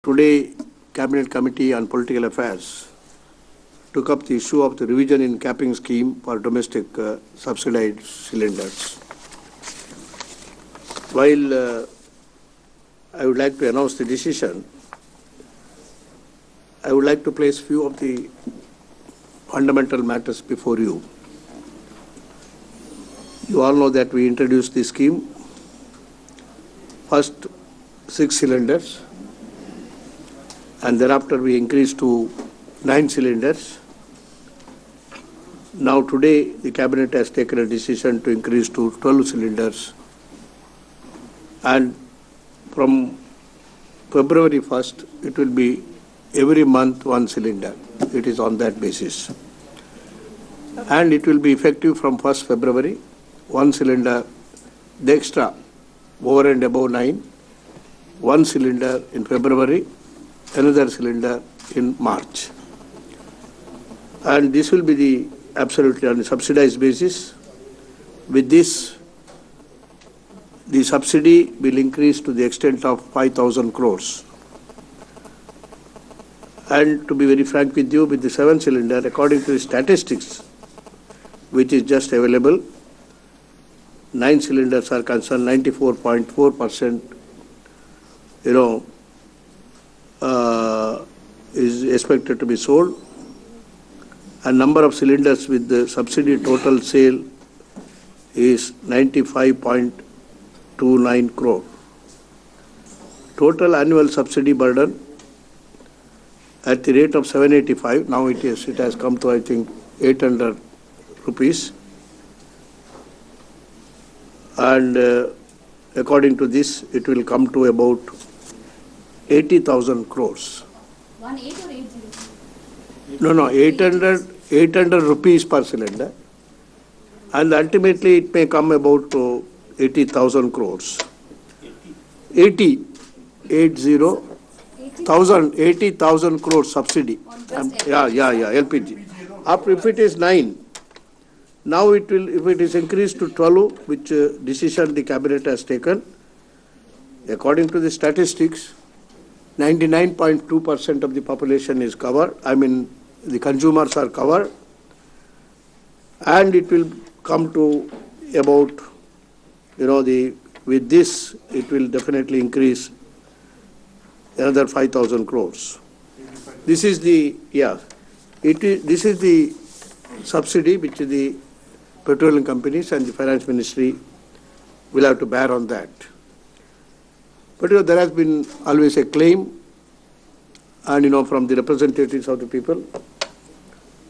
Today, Cabinet Committee on Political Affairs took up the issue of the revision in capping scheme for domestic subsidized cylinders. While I would like to announce the decision, I would like to place few of the fundamental matters before you. You all know that we introduced the scheme. First 6 cylinders, and thereafter we increased to 9 cylinders. Now today the Cabinet has taken a decision to increase to 12 cylinders, and from February 1st it will be every month 1 cylinder. It is on that basis. And it will be effective from 1st February, 1 cylinder, the extra over and above 9, 1 cylinder in February, another cylinder in March. And this will be the absolutely on a subsidized basis. With this, the subsidy will increase to the extent of 5,000 crores. And to be very frank with you, with the 7 cylinder, according to the statistics, which is just available, 9 cylinders are concerned, 94.4%, is expected to be sold. And number of cylinders with the subsidy total sale is 95.29 crore. Total annual subsidy burden at the rate of 785, now it has come to I think 800 rupees. And according to this, it will come to about 80,000 crores. 18 or 80? No, 800 rupees per cylinder. And ultimately it may come about to 80,000 crores. 80,000 crores subsidy. LPG. After, if it is 9, now it will, if it is increased to 12, which decision the Cabinet has taken, according to the statistics, 99.2% of the population is covered. I mean, the consumers are covered, and it will come to about, with this, it will definitely increase another 5,000 crores. This is the, this is the subsidy which the petroleum companies and the finance ministry will have to bear on that. But there has been always a claim, and from the representatives of the people,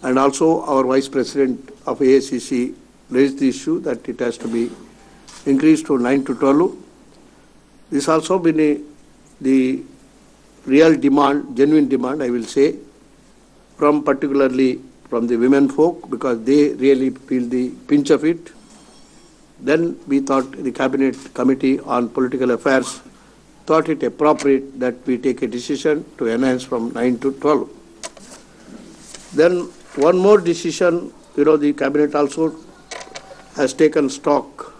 and also our Vice President of AICC raised the issue that it has to be increased to 9 to 12. This also been the real demand, genuine demand, I will say, particularly from the women folk, because they really feel the pinch of it. Then we thought, the Cabinet Committee on Political Affairs thought it appropriate that we take a decision to enhance from 9 to 12. Then one more decision, the Cabinet also has taken stock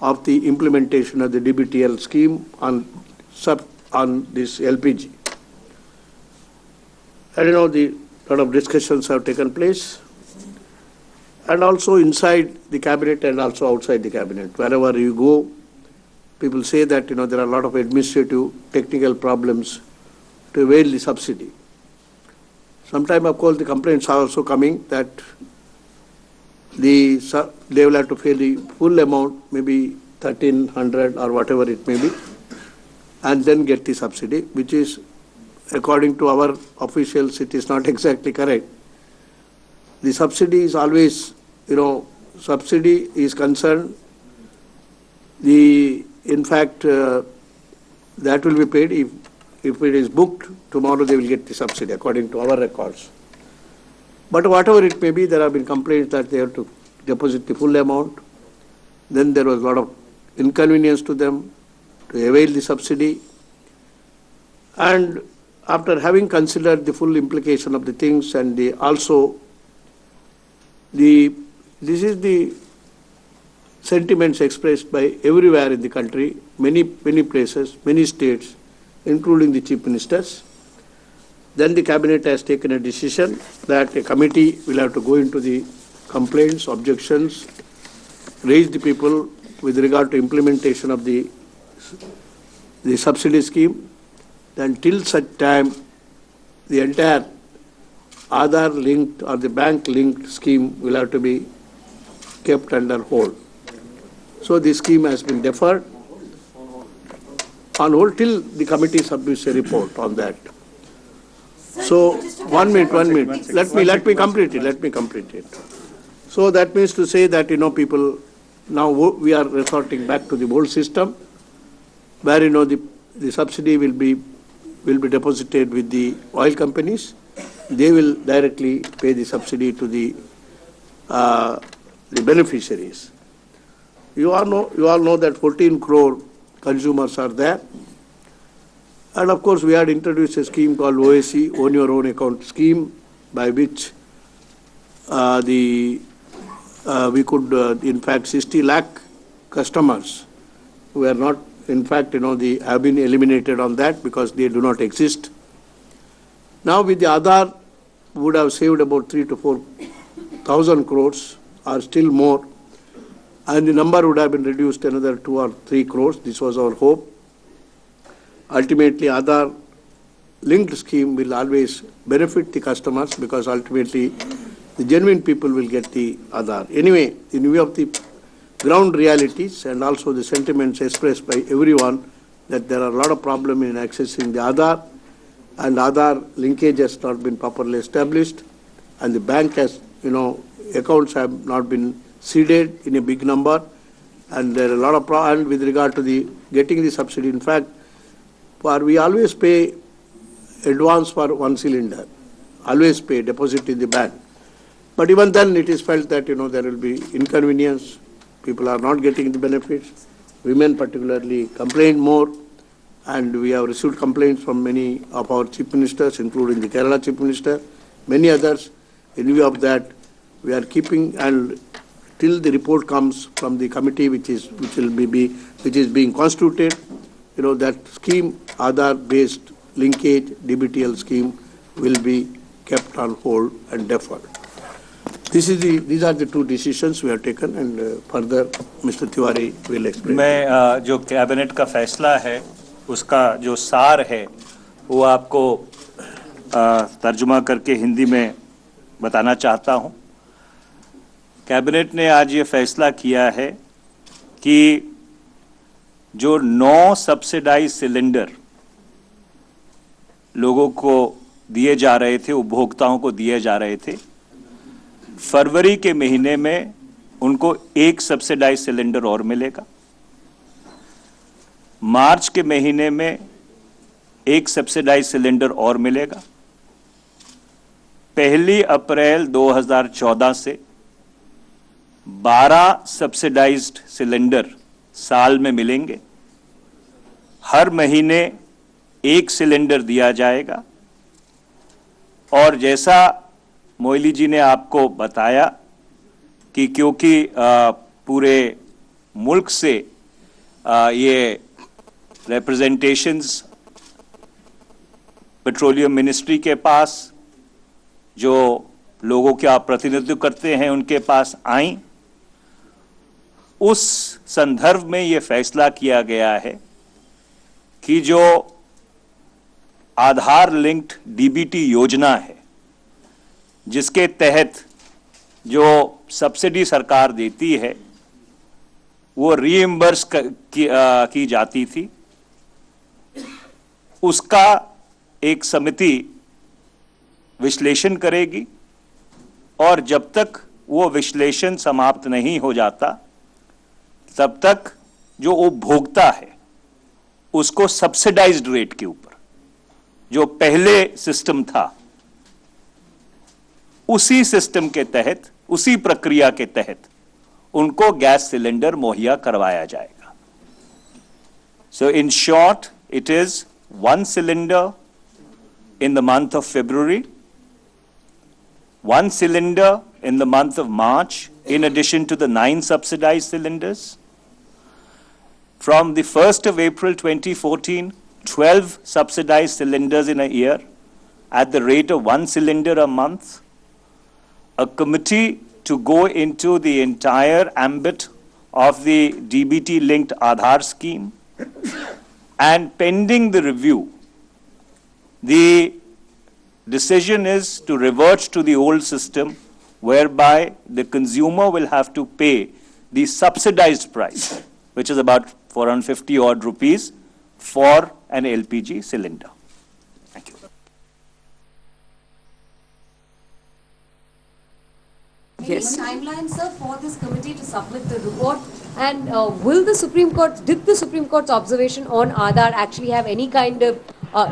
of the implementation of the DBTL scheme on this LPG. And the lot of discussions have taken place, and also inside the Cabinet and also outside the Cabinet. Wherever you go, people say that there are a lot of administrative, technical problems to avail the subsidy. Sometimes, of course, the complaints are also coming that they will have to pay the full amount, maybe 1,300 or whatever it may be, and then get the subsidy, which is, according to our officials, it is not exactly correct. The subsidy is always, subsidy is concerned, in fact, that will be paid if it is booked, tomorrow they will get the subsidy, according to our records. But whatever it may be, there have been complaints that they have to deposit the full amount. Then there was a lot of inconvenience to them to avail the subsidy. And after having considered the full implication of the things, and this is the sentiments expressed by everywhere in the country, many places, many states, including the chief ministers. Then the cabinet has taken a decision that a committee will have to go into the complaints, objections, raise the people with regard to implementation of the subsidy scheme. Then till such time, the entire Aadhaar linked or the bank linked scheme will have to be kept under hold. So the scheme has been deferred on hold till the committee submits a report on that. So 1 minute. Let me complete it. So that means to say that, people, now we are resorting back to the old system where, the subsidy will be deposited with the oil companies. They will directly pay the subsidy to the beneficiaries. You all know that 14 crore consumers are there. And of course, we had introduced a scheme called OAC, Own Your Own Account scheme, by which we could, in fact, 60 lakh customers who are not, in fact, have been eliminated on that because they do not exist. Now with the Aadhaar, would have saved about 3,000 to 4,000 crores or still more, and the number would have been reduced another 2 or 3 crores. This was our hope. Ultimately, Aadhaar linked scheme will always benefit the customers because ultimately the genuine people will get the Aadhaar. Anyway, in view of the ground realities and also the sentiments expressed by everyone that there are a lot of problems in accessing the Aadhaar, and Aadhaar linkage has not been properly established, and the bank has, accounts have not been seeded in a big number, and there are a lot of problems with regard to the getting the subsidy. In fact, we always pay advance for 1 cylinder, always pay deposit in the bank. But even then it is felt that, there will be inconvenience, people are not getting the benefits, women particularly complain more, and we have received complaints from many of our chief ministers, including the Kerala chief minister, many others. In view of that, we are keeping, and till the report comes from the committee which is being constituted, that scheme, Aadhaar-based linkage DBTL scheme, will be kept on hold and deferred. These are the two decisions we have taken, and further Mr. Tiwari will explain. मैं जो cabinet का फैसला है उसका जो सार है वो आपको तर्जुमा करके हिंदी में बताना चाहता हूं। कैबिनेट ने आज ये फैसला किया है कि जो 9 सब्सिडाइज सिलेंडर लोगों को दिए जा रहे थे, उपभोक्ताओं को दिए जा रहे थे, फरवरी के महीने में उनको 1 सब्सिडाइज सिलेंडर और मिलेगा, मार्च के महीने में 1 सब्सिडाइज सिलेंडर और मिलेगा, 1 अप्रैल 2014 से 12 सब्सिडाइज्ड सिलेंडर साल में मिलेंगे, हर महीने 1 सिलेंडर दिया जाएगा। और जैसा मोइली जी ने आपको बताया कि क्योंकि पूरे मुल्क से ये रिप्रेजेंटेशंस पेट्रोलियम मिनिस्ट्री के पास, जो लोगों का प्रतिनिधित्व करते हैं उनके पास आई, उस संदर्भ में ये फैसला किया गया है कि जो आधार लिंक्ड डीबीटी योजना है, जिसके तहत जो सब्सिडी सरकार देती है वो रीइंबर्स की जाती थी, उसका एक समिति विश्लेषण करेगी, और जब तक वो विश्लेषण समाप्त नहीं हो जाता तब तक जो उपभोक्ता है उसको सब्सिडाइज्ड रेट के ऊपर, जो पहले सिस्टम था, उसी सिस्टम के तहत, उसी प्रक्रिया के तहत उनको गैस सिलेंडर मुहैया करवाया जाएगा। So in short, it is 1 cylinder in the month of February, 1 cylinder in the month of March, in addition to the 9 subsidized cylinders. From the 1st of April 2014, 12 subsidized cylinders in a year at the rate of 1 cylinder a month, a committee to go into the entire ambit of the DBT-linked Aadhaar scheme, and pending the review, the decision is to revert to the old system whereby the consumer will have to pay the subsidized price, which is about 450 odd rupees for an LPG cylinder. Thank you. Yes. Any timeline, sir, for this committee to submit the report? And will the Supreme Court, did the Supreme Court's observation on Aadhaar actually have any kind of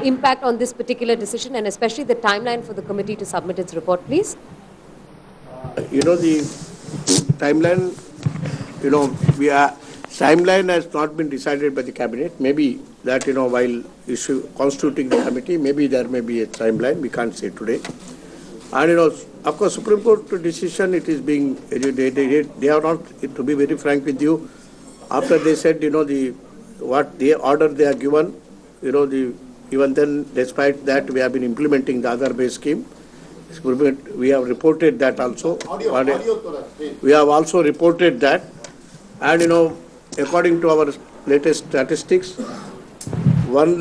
impact on this particular decision, and especially the timeline for the committee to submit its report, please? You know, the timeline, you know, timeline has not been decided by the cabinet. Maybe that, you know, while constituting the committee, maybe there may be a timeline. We can't say today. And, you know, of course, Supreme Court decision, it is being, they are not, to be very frank with you, after they said, you know, what the order they are given, you know, even then, despite that, we have been implementing the Aadhaar-based scheme. We have reported that also. We have also reported that. And, you know, according to our latest statistics, 1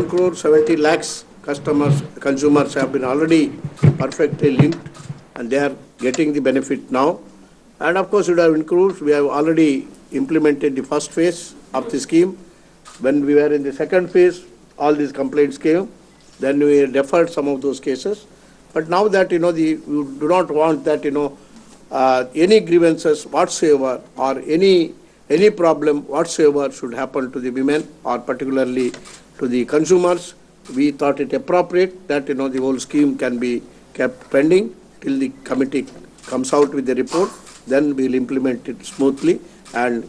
crore 70 lakhs consumers have been already perfectly linked, and they are getting the benefit now. And of course, it have included, we have already implemented the first phase of the scheme. When we were in the second phase, all these complaints came. Then we deferred some of those cases. But now that, you know, we do not want that, you know, any grievances whatsoever or any problem whatsoever should happen to the women or particularly to the consumers. We thought it appropriate that, you know, the whole scheme can be kept pending till the committee comes out with the report. Then we'll implement it smoothly and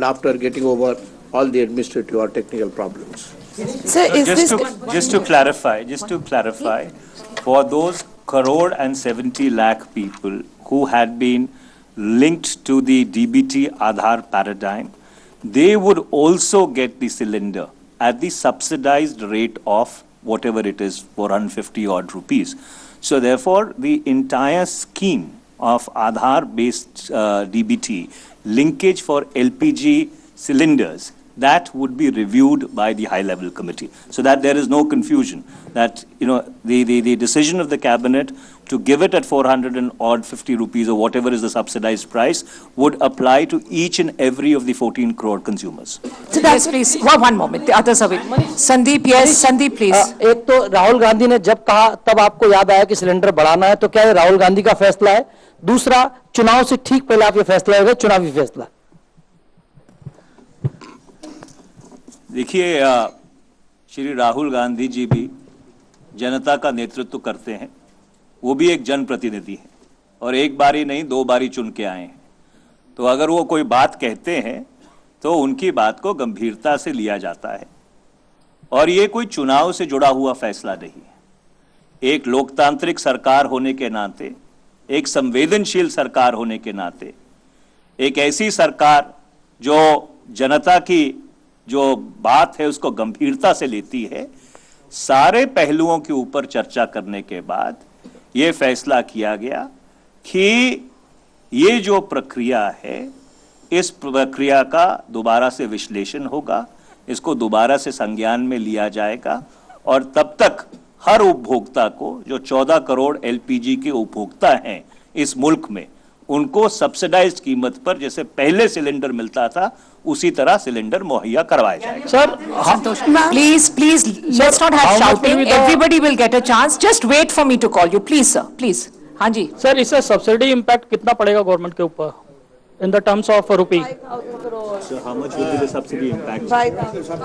after getting over all the administrative or technical problems. Sir, Just to clarify, for those 1.70 lakh people who had been linked to the DBT Aadhaar paradigm, they would also get the cylinder at the subsidized rate of whatever it is, 450 odd rupees. So therefore, the entire scheme of Aadhaar-based DBT linkage for LPG cylinders, that would be reviewed by the high-level committee, so that there is no confusion that, you know, the decision of the cabinet to give it at 450 rupees or whatever is the subsidized price would apply to each and every of the 14 crore consumers. So yes, please. One moment. The others are waiting. Sandeep, yes. Sandeep, please. एक तो राहुल गांधी ने जब कहा तब आपको याद आया कि सिलेंडर बढ़ाना है, तो क्या ये राहुल गांधी का फैसला है? दूसरा, चुनाव से ठीक पहले आप ये फैसला लेंगे, चुनावी फैसला। देखिए, श्री राहुल गांधी जी भी जनता का नेतृत्व करते हैं, वो भी एक जनप्रतिनिधि हैं और एक बारी नहीं 2 बारी चुन के आए हैं। तो अगर वो कोई बात कहते हैं तो उनकी बात को गंभीरता से लिया जाता है और ये कोई चुनाव से जुड़ा हुआ फैसला नहीं है। एक लोकतांत्रिक सरकार होने के नाते, एक संवेदनशील सरकार होने के नाते, एक ऐसी सरकार जो जनता की जो बात है उसको गंभीरता से लेती है, सारे पहलुओं के ऊपर चर्चा करने के बाद ये फैसला किया गया कि ये जो प्रक्रिया है, इस प्रक्रिया का दोबारा से विश्लेषण होगा, इसको दोबारा से संज्ञान में लिया जाएगा और तब तक हर उपभोक्ता को, जो 14 करोड़ एलपीजी के उपभोक्ता हैं इस मुल्क में, उनको सब्सिडाइज्ड कीमत पर जैसे पहले सिलेंडर मिलता था उसी तरह सिलेंडर मुहैया करवाया जाएगा। Sir, Please, let's not have shouting. Everybody will get a chance. Just wait for me to call you, please, sir. Please. हाँ जी. सर, इससे सब्सिडी इम्पैक्ट कितना पड़ेगा गवर्नमेंट के ऊपर in the terms of rupee? So how much will be the subsidy impact? 5,000.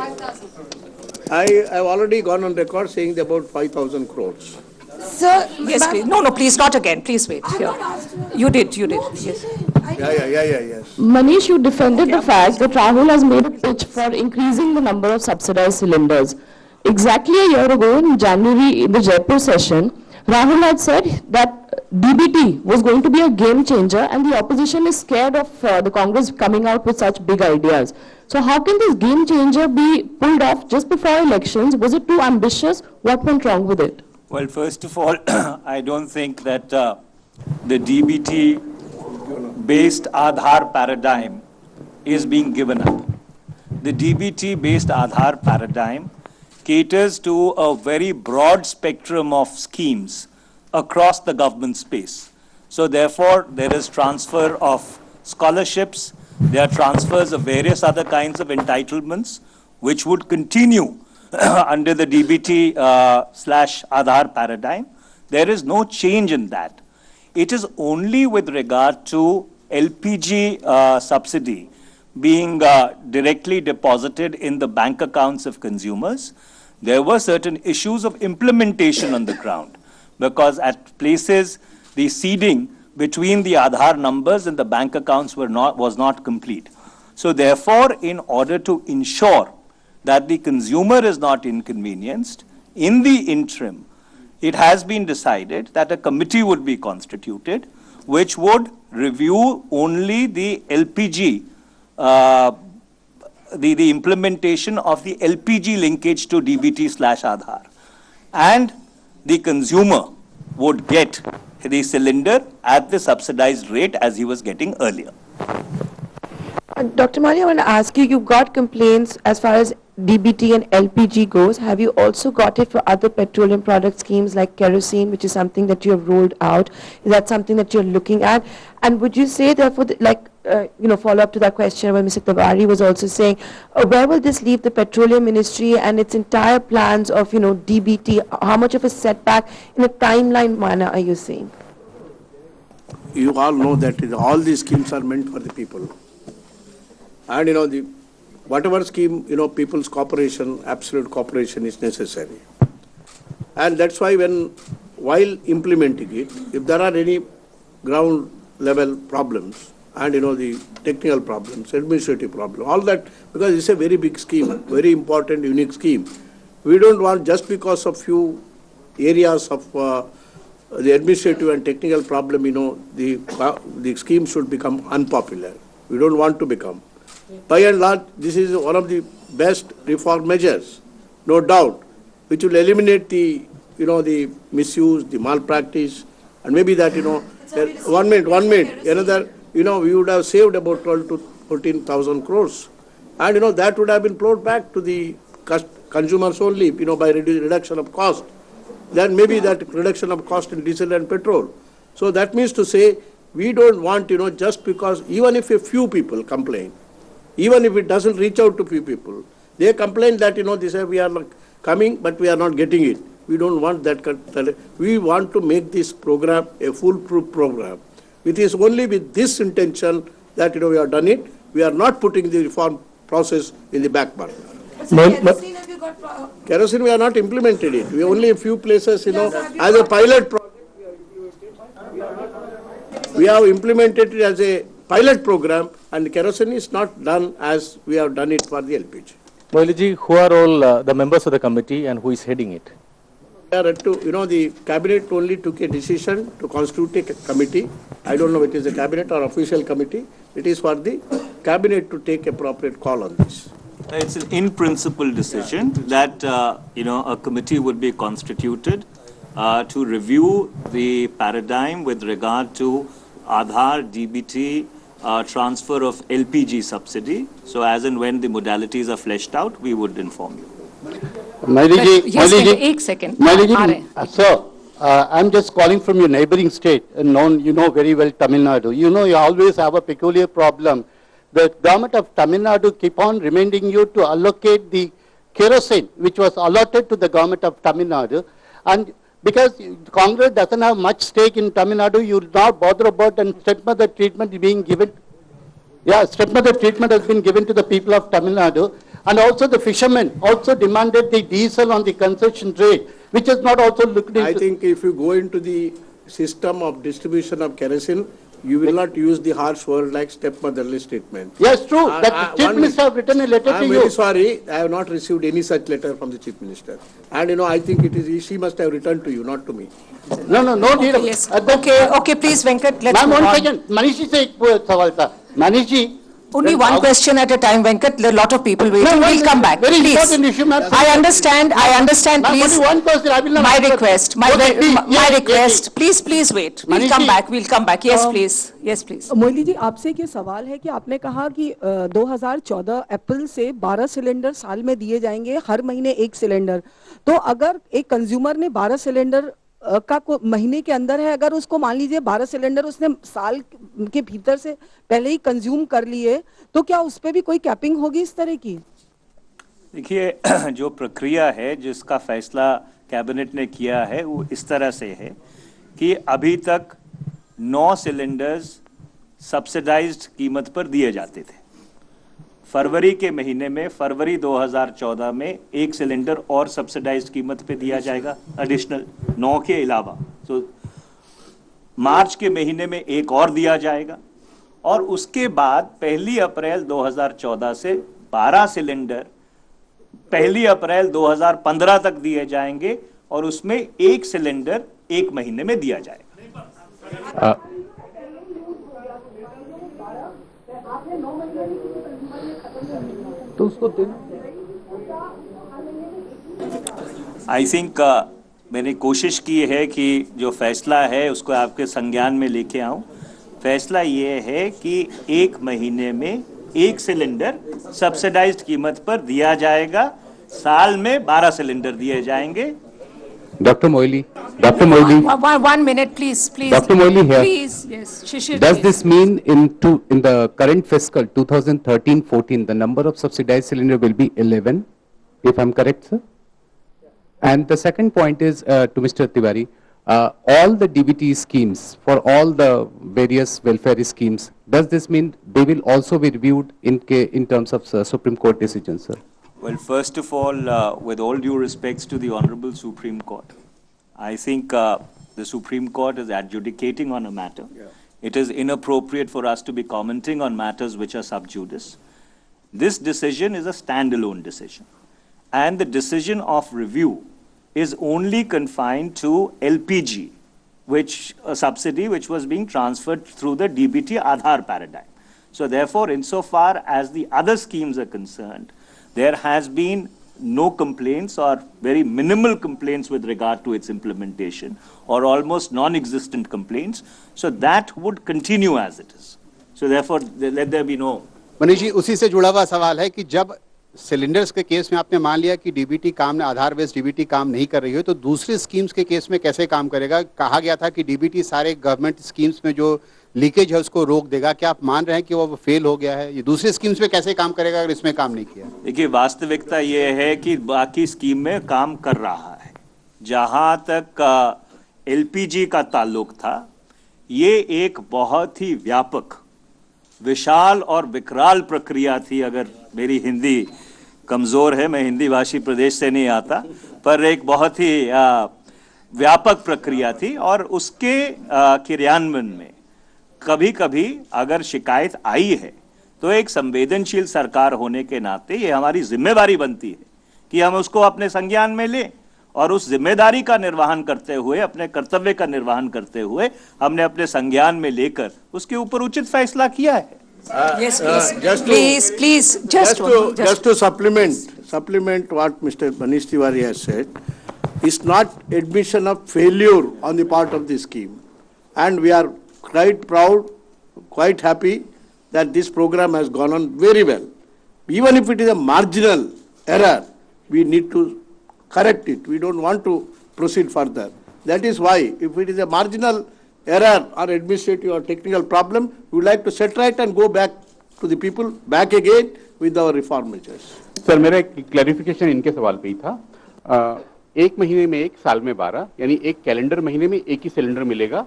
I have already gone on record saying about 5,000 crores. Sir, yes, please. No, please, not again. Please wait. Here. You did. Yes. Yes. Manish, you defended the fact that Rahul has made a pitch for increasing the number of subsidized cylinders. Exactly a year ago in January, in the Jaipur session, Rahul had said that DBT was going to be a game changer and the opposition is scared of the Congress coming out with such big ideas. So how can this game changer be pulled off just before elections? Was it too ambitious? What went wrong with it? Well, first of all, I don't think that the DBT-based Aadhaar paradigm is being given up. The DBT-based Aadhaar paradigm caters to a very broad spectrum of schemes across the government space. So therefore, there is transfer of scholarships, there are transfers of various other kinds of entitlements, which would continue under the DBT slash Aadhaar paradigm. There is no change in that. It is only with regard to LPG subsidy being directly deposited in the bank accounts of consumers. There were certain issues of implementation on the ground, because at places the seeding between the Aadhaar numbers and the bank accounts was not complete. So therefore, in order to ensure that the consumer is not inconvenienced, in the interim, it has been decided that a committee would be constituted which would review only the LPG, the implementation of the LPG linkage to DBT slash Aadhaar. And the consumer would get the cylinder at the subsidized rate as he was getting earlier. Dr. Mali, I want to ask you, you've got complaints as far as DBT and LPG goes. Have you also got it for other petroleum product schemes like kerosene, which is something that you have rolled out? Is that something that you're looking at? And would you say, therefore, follow up to that question where Mr. Tawari was also saying, where will this leave the Petroleum Ministry and its entire plans of, DBT? How much of a setback in a timeline manner are you seeing? You all know that all these schemes are meant for the people. And, whatever scheme, people's cooperation, absolute cooperation is necessary. And that's why while implementing it, if there are any ground level problems, and the technical problems, administrative problems, all that, because it's a very big scheme, very important, unique scheme. We don't want, just because of few areas of the administrative and technical problem, the scheme should become unpopular. We don't want to become. By and large, this is one of the best reform measures, no doubt, which will eliminate the misuse, the malpractice, and maybe that, 1 minute, another, we would have saved about 12 to 14,000 crores. And, that would have been flowed back to the consumers only, by reduction of cost. Then maybe that reduction of cost in diesel and petrol. So that means to say, we don't want, just because, even if a few people complain, even if it doesn't reach out to few people, they complain that, they say we are coming, but we are not getting it. We don't want that. We want to make this program a foolproof program. It is only with this intention that, we have done it. We are not putting the reform process in the back burner. Kerosene, we are not implemented it. We only a few places, as a pilot project, we have implemented it as a pilot program, and kerosene is not done as we have done it for the LPG. Moiliji, who are all the members of the committee and who is heading it? The cabinet only took a decision to constitute a committee. I don't know if it is a cabinet or official committee. It is for the cabinet to take appropriate call on this. It's an in-principle decision that, a committee would be constituted to review the paradigm with regard to Aadhaar, DBT, transfer of LPG subsidy. So as and when the modalities are fleshed out, we would inform you. Yes, second. Sir, I'm just calling from your neighboring state, and you know very well Tamil Nadu. You always have a peculiar problem. The government of Tamil Nadu keep on reminding you to allocate the kerosene, which was allotted to the government of Tamil Nadu. And because Congress doesn't have much stake in Tamil Nadu, you will not bother about and stepmother treatment being given. Yeah, stepmother treatment has been given to the people of Tamil Nadu. And also the fishermen also demanded the diesel on the concession rate, which is not also looked into. I think if you go into the system of distribution of kerosene, you will not use the harsh word like stepmotherly treatment. Yes, true. That the Chief Minister have written a letter to you. I am very sorry. I have not received any such letter from the Chief Minister. And I think she must have returned to you, not to me. No need of. Okay, please, Venkat, let's move on. One second. Manish ji se ek sawal tha. Manish ji, Only one question at a time, Venkat. There are a lot of people waiting. We'll come back, Very please. important issue, ma'am. I understand, Ma'am, please. only one question, I will not My answer. request, my Okay, please, my yes, request, yes, please wait. We'll Manish come ji. back, we'll come back. Yes, please. Yes, please. Moily ji, आपसे एक ये सवाल है कि आपने कहा कि 2014 अप्रैल से 12 सिलेंडर साल में दिए जाएंगे, हर महीने एक सिलेंडर। तो अगर एक कंज्यूमर ने 12 सिलेंडर का महीने के अंदर है, अगर उसको मान लीजिए 12 सिलेंडर उसने साल के भीतर से पहले ही कंज्यूम कर लिए, तो क्या उस पे भी कोई कैपिंग होगी इस तरह की? देखिए, जो प्रक्रिया है जिसका फैसला कैबिनेट ने किया है वो इस तरह से है कि अभी तक 9 सिलेंडर्स सब्सिडाइज्ड कीमत पर दिए जाते थे। फरवरी के महीने में, फरवरी 2014 में एक सिलेंडर और सब्सिडाइज्ड कीमत पे दिया जाएगा, एडिशनल 9 के अलावा। तो मार्च के महीने में एक और दिया जाएगा और उसके बाद 1 अप्रैल 2014 से 12 सिलेंडर 1 अप्रैल 2015 तक दिए जाएंगे और उसमें एक सिलेंडर एक महीने में दिया जाएगा। तो उसको आई थिंक मैंने कोशिश की है कि जो फैसला है उसको आपके संज्ञान में लेके आऊं। फैसला ये है कि एक महीने में एक सिलेंडर सब्सिडाइज्ड कीमत पर दिया जाएगा, साल में 12 सिलेंडर दिए जाएंगे। Dr. Moily, One minute, please. Dr. Moily here. Please, yes. Shishir, Does please. this mean in the current fiscal 2013-14, the number of subsidized cylinder will be 11, if I'm correct, sir? And the second point is to Mr. Tiwari, all the DBT schemes for all the various welfare schemes, does this mean they will also be reviewed in terms of Supreme Court decisions, sir? Well, first of all, with all due respects to the Honorable Supreme Court, I think the Supreme Court is adjudicating on a matter. Yeah. It is inappropriate for us to be commenting on matters which are sub judice. This decision is a standalone decision. And the decision of review is only confined to LPG, a subsidy which was being transferred through the DBT Aadhaar paradigm. So therefore, insofar as the other schemes are concerned, there has been no complaints or very minimal complaints with regard to its implementation or almost non-existent complaints. So that would continue as it is. So therefore, let there be no. Manish ji, उसी से जुड़ा हुआ सवाल है कि जब cylinders के case में आपने मान लिया कि डीबीटी काम आधार बेस्ड डीबीटी काम नहीं कर रही है, तो दूसरे स्कीम्स के केस में कैसे काम करेगा? कहा गया था कि डीबीटी सारे गवर्नमेंट स्कीम्स में जो लीकेज है उसको रोक देगा। क्या आप मान रहे हैं कि वो फेल हो गया है? ये दूसरे स्कीम्स में कैसे काम करेगा अगर इसमें काम नहीं किया? देखिए, वास्तविकता ये है कि बाकी स्कीम में काम कर रहा है। जहां तक एलपीजी का ताल्लुक था, ये एक बहुत ही व्यापक, विशाल और विकराल प्रक्रिया थी। अगर मेरी हिंदी कमजोर है, मैं हिंदी भाषी प्रदेश से नहीं आता, पर एक बहुत ही व्यापक प्रक्रिया थी और उसके क्रियान्वयन में कभी कभी अगर शिकायत आई है तो एक संवेदनशील सरकार होने के नाते ये हमारी जिम्मेदारी बनती है कि हम उसको अपने संज्ञान में लें और उस जिम्मेदारी का निर्वहन करते हुए, अपने कर्तव्य का निर्वहन करते हुए हमने अपने संज्ञान में लेकर उसके ऊपर उचित फैसला किया है। Yes, please. Just to supplement what Mr. Manish Tiwari has said, it's not admission of failure on the part of the scheme, and we are quite proud, quite happy that this program has gone on very well. Even if it is a marginal error, we need to correct it. We don't want to proceed further. That is why, if it is a marginal error or administrative or technical problem, we would like to set right and go back to the people, back again with our reform measures. Sir, मेरा एक clarification इनके सवाल पे ही था। एक महीने में एक, साल में 12, यानी एक कैलेंडर महीने में एक ही सिलेंडर मिलेगा।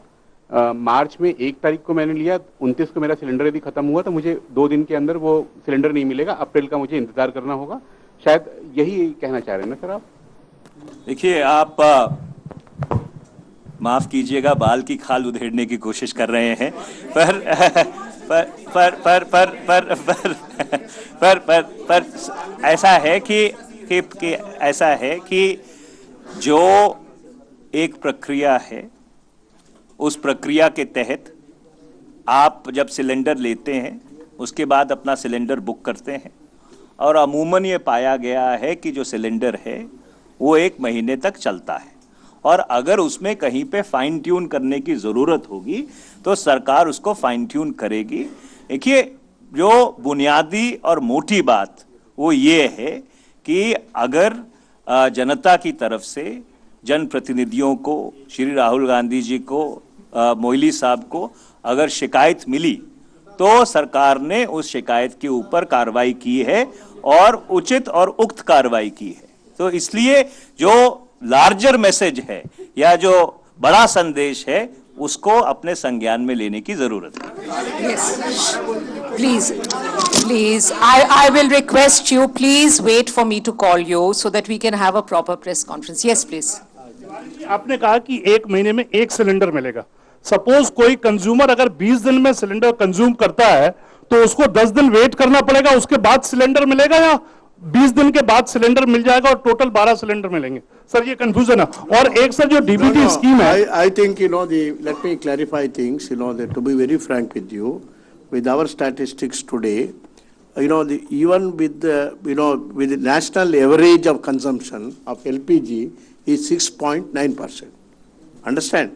मार्च में 1 तारीख को मैंने लिया, 29 को मेरा सिलेंडर यदि खत्म हुआ तो मुझे 2 दिन के अंदर वो सिलेंडर नहीं मिलेगा, अप्रैल का मुझे इंतजार करना होगा। शायद यही कहना चाह रहे हैं ना सर आप? देखिए, आप माफ कीजिएगा, बाल की खाल उधेड़ने की कोशिश कर रहे हैं, पर ऐसा है कि ऐसा है कि जो एक प्रक्रिया है, उस प्रक्रिया के तहत आप जब सिलेंडर लेते हैं उसके बाद अपना सिलेंडर बुक करते हैं, और अमूमन ये पाया गया है कि जो सिलेंडर है वो 1 महीने तक चलता है, और अगर उसमें कहीं पे फाइन ट्यून करने की ज़रूरत होगी तो सरकार उसको फाइन ट्यून करेगी। देखिए, जो बुनियादी और मोटी बात वो ये है कि अगर जनता की तरफ से जनप्रतिनिधियों को, श्री राहुल गांधी जी को, मोइली साहब को अगर शिकायत मिली तो सरकार ने उस शिकायत के ऊपर कार्रवाई की है और उचित और उक्त कार्रवाई की है। तो इसलिए जो लार्जर मैसेज है या जो बड़ा संदेश है उसको अपने संज्ञान में लेने की जरूरत है। Please, please, I will request you, please wait for me to call you so that we can have a proper press conference. Yes, please. आपने कहा कि 1 महीने में 1 सिलेंडर मिलेगा। सपोज कोई कंज्यूमर अगर 20 दिन में सिलेंडर कंज्यूम करता है तो उसको 10 दिन वेट करना पड़ेगा, उसके बाद सिलेंडर मिलेगा, या 20 दिन के बाद सिलेंडर मिल जाएगा और टोटल 12 सिलेंडर मिलेंगे? सर ये कंफ्यूजन है। और एक सर जो डीबीटी स्कीम है, I think, let me clarify things, that to be very frank with you, with our statistics today, even with with the national average of consumption of LPG is 6.9%. Understand?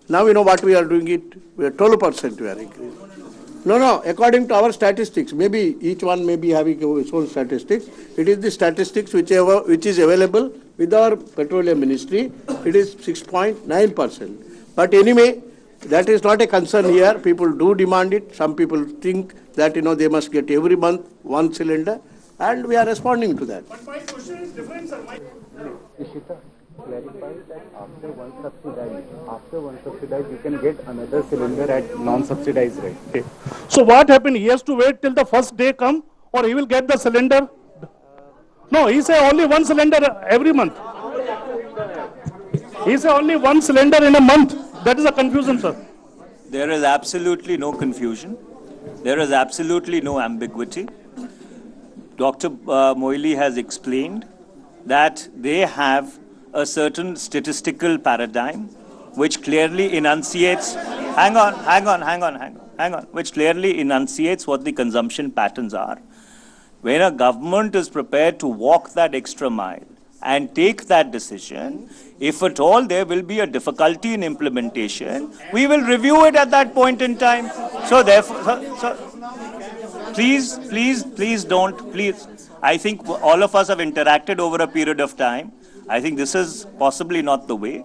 Now what we are doing it, we are 12% we are increasing. No, according to our statistics, maybe each one may be having its own statistics. It is the statistics which is available with our petroleum ministry. It is 6.9%. But anyway, that is not a concern here. People do demand it. Some people think that, they must get every month 1 cylinder, and we are responding to that. But my question is different, sir. Ishita, clarify that after one subsidized, you can get another cylinder at non-subsidized rate. Okay. So what happened? He has to wait till the first day come, or he will get the cylinder? No, he say only 1 cylinder every month. He say only 1 cylinder in a month. That is a confusion, sir. There is absolutely no confusion. There is absolutely no ambiguity. Dr. Moily has explained that they have a certain statistical paradigm which clearly enunciates, which clearly enunciates what the consumption patterns are. When a government is prepared to walk that extra mile and take that decision, if at all there will be a difficulty in implementation, we will review it at that point in time. So therefore, please don't, please. I think all of us have interacted over a period of time. I think this is possibly not the way.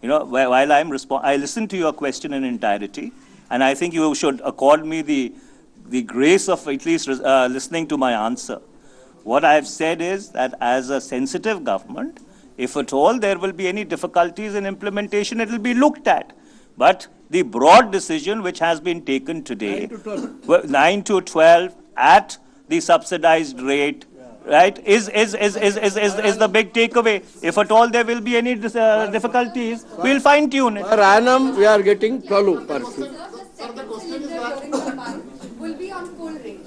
While I listen to your question in entirety, and I think you should accord me the grace of at least listening to my answer. What I have said is that as a sensitive government, if at all there will be any difficulties in implementation, it will be looked at. But the broad decision which has been taken today, 9 to 12 at the subsidized rate, right, is the big takeaway. If at all there will be any difficulties, we'll fine tune it. Per annum, we are getting 12 per feet. Will be on full rate.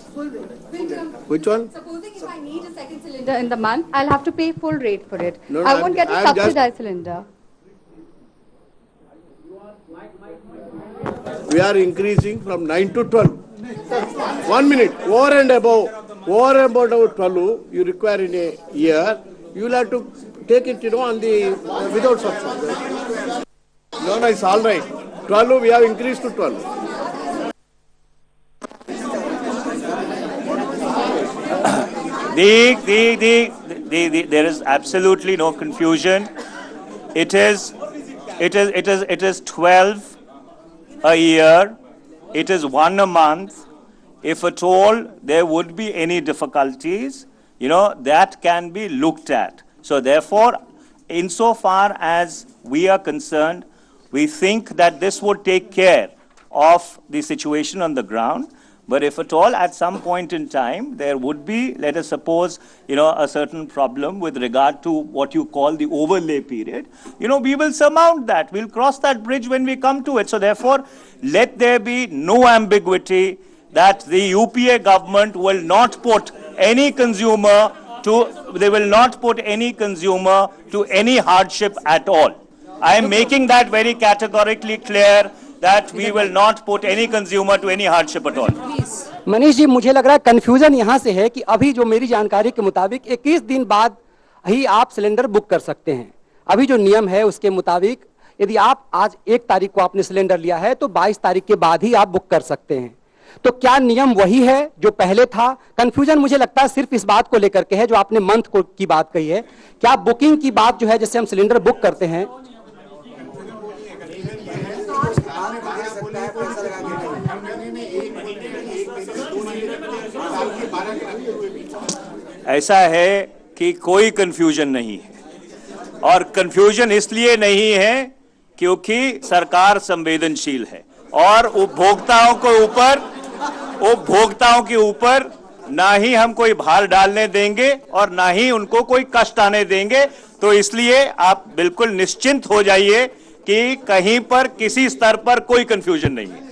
Which one? Supposing if I need a second cylinder in the month, I'll have to pay full rate for it. No, I won't get a I'm just- subsidized cylinder. We are increasing from 9 to 12. 1 minute, over and above 12 you require in a year, you will have to take it, on the, without subsidy. No, it's all right. 12, we have increased to 12. There is absolutely no confusion. It is 12 a year. It is 1 a month. If at all there would be any difficulties, that can be looked at. So therefore, insofar as we are concerned, we think that this would take care of the situation on the ground. But if at all at some point in time there would be, let us suppose, a certain problem with regard to what you call the overlay period, we will surmount that. We'll cross that bridge when we come to it. So therefore, let there be no ambiguity that the UPA government will not put any consumer to any hardship at all. I am making that very categorically clear. that we will not put any consumer to any hardship at all. Manish ji, मुझे लग रहा है confusion यहाँ से है कि अभी जो मेरी जानकारी के मुताबिक 21 दिन बाद ही आप सिलेंडर बुक कर सकते हैं। अभी जो नियम है उसके मुताबिक यदि आप आज 1 तारीख को आपने सिलेंडर लिया है तो 22 तारीख के बाद ही आप बुक कर सकते हैं। तो क्या नियम वही है जो पहले था? कंफ्यूजन मुझे लगता है सिर्फ इस बात को लेकर के है जो आपने मंथ को की बात कही है। क्या बुकिंग की बात जो है, जैसे हम सिलेंडर बुक करते हैं, ऐसा है कि कोई कंफ्यूजन नहीं है, और कंफ्यूजन इसलिए नहीं है क्योंकि सरकार संवेदनशील है और उपभोक्ताओं के ऊपर ना ही हम कोई भार डालने देंगे और ना ही उनको कोई कष्ट आने देंगे। तो इसलिए आप बिल्कुल निश्चिंत हो जाइए कि कहीं पर किसी स्तर पर कोई कंफ्यूजन नहीं है।